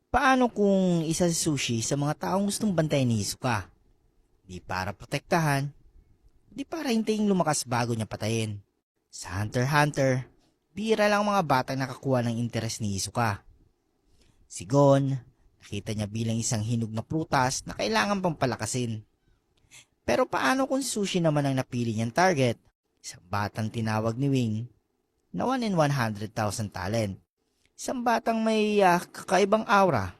Paano kung isa si Sushi sa mga taong gustong bantayan ni Hisoka? Di para protektahan, di para hintayin lumakas bago niya patayin. Sa Hunter x Hunter, bira lang mga batang nakakuha ng interes ni Hisoka. Si Gon, nakita niya bilang isang hinog na prutas na kailangan pang palakasin. Pero paano kung si Sushi naman ang napili niyang target? Isang batang tinawag ni Wing na 1 in 100,000 talent. Isang batang may kakaibang aura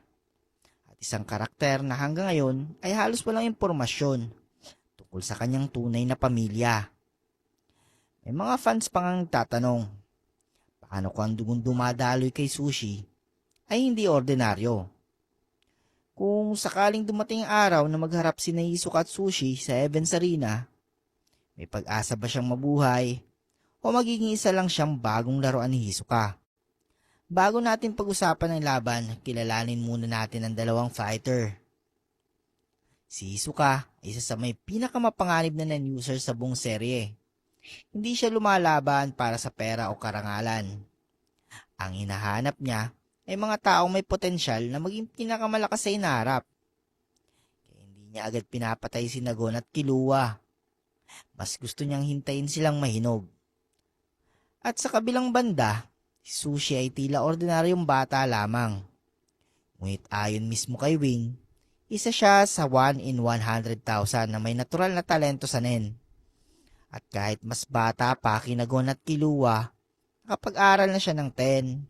at isang karakter na hanggang ngayon ay halos walang impormasyon tungkol sa kanyang tunay na pamilya. May mga fans pang ang tatanong, paano kung ang dugong dumadaloy kay Sushi ay hindi ordinaryo? Kung sakaling dumating ang araw na magharap si Hisoka at Sushi sa Heaven's Arena, may pag-asa ba siyang mabuhay o magiging isa lang siyang bagong laruan ni Hisoka? Bago natin pag-usapan ang laban, kilalanin muna natin ang dalawang fighter. Si Hisoka ay isa sa may pinakamapanganib na non-user sa buong serye. Hindi siya lumalaban para sa pera o karangalan. Ang hinahanap niya ay mga taong may potensyal na maging pinakamalakas sa inaharap. Kaya hindi niya agad pinapatay si Nagon at Killua. Mas gusto niyang hintayin silang mahinog. At sa kabilang banda, si Sushi ay tila ordinaryong bata lamang. Ngunit ayon mismo kay Wing, isa siya sa 1 in 100,000 na may natural na talento sa nen. At kahit mas bata pa kina Gon at Killua, nakapag-aral na siya ng Ten,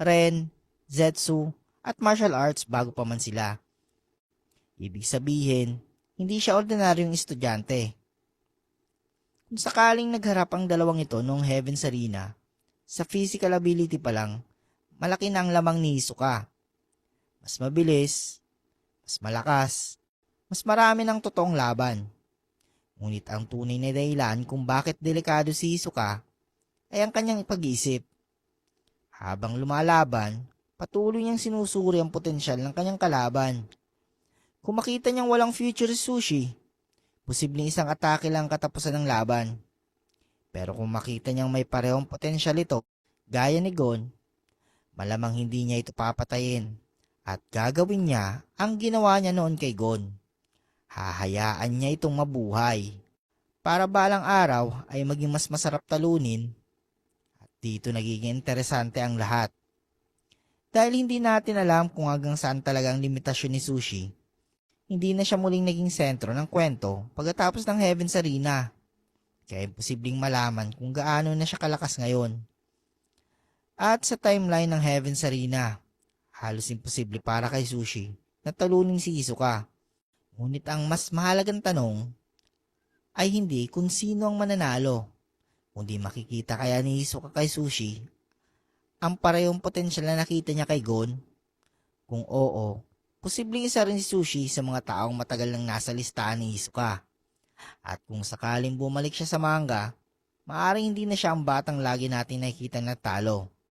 Ren, Zetsu at martial arts bago pa man sila. Ibig sabihin, hindi siya ordinaryong estudyante. Kung sakaling nagharap ang dalawang ito noong Heaven's Arena, sa physical ability pa lang, malaki na ang lamang ni Hisoka. Mas mabilis, mas malakas, mas marami ng totoong laban. Ngunit ang tunay na dahilan kung bakit delikado si Hisoka ay ang kanyang pag-iisip. Habang lumalaban, patuloy niyang sinusuri ang potensyal ng kanyang kalaban. Kung makita niyang walang future si Sushi, posibleng isang atake lang katapusan ng laban. Pero kung makita niyang may parehong potensyal ito, gaya ni Gon, malamang hindi niya ito papatayin at gagawin niya ang ginawa niya noon kay Gon. Hahayaan niya itong mabuhay para balang araw ay maging mas masarap talunin at dito nagiging interesante ang lahat. Dahil hindi natin alam kung hanggang saan talagang limitasyon ni Sushi, hindi na siya muling naging sentro ng kwento pagkatapos ng Heaven's Arena. Kaya imposibleng malaman kung gaano na siya kalakas ngayon. At sa timeline ng Heaven's Arena, halos imposible para kay Sushi na talunin si Hisoka. Ngunit ang mas mahalagang tanong ay hindi kung sino ang mananalo, kundi makikita kaya ni Hisoka kay Sushi ang parehong potensyal na nakita niya kay Gon. Kung oo, posibleng isa rin si Sushi sa mga taong matagal nang nasa listahan ni Hisoka. At kung sakaling bumalik siya sa manga, maaaring hindi na siya ang batang lagi natin nakikita na talo.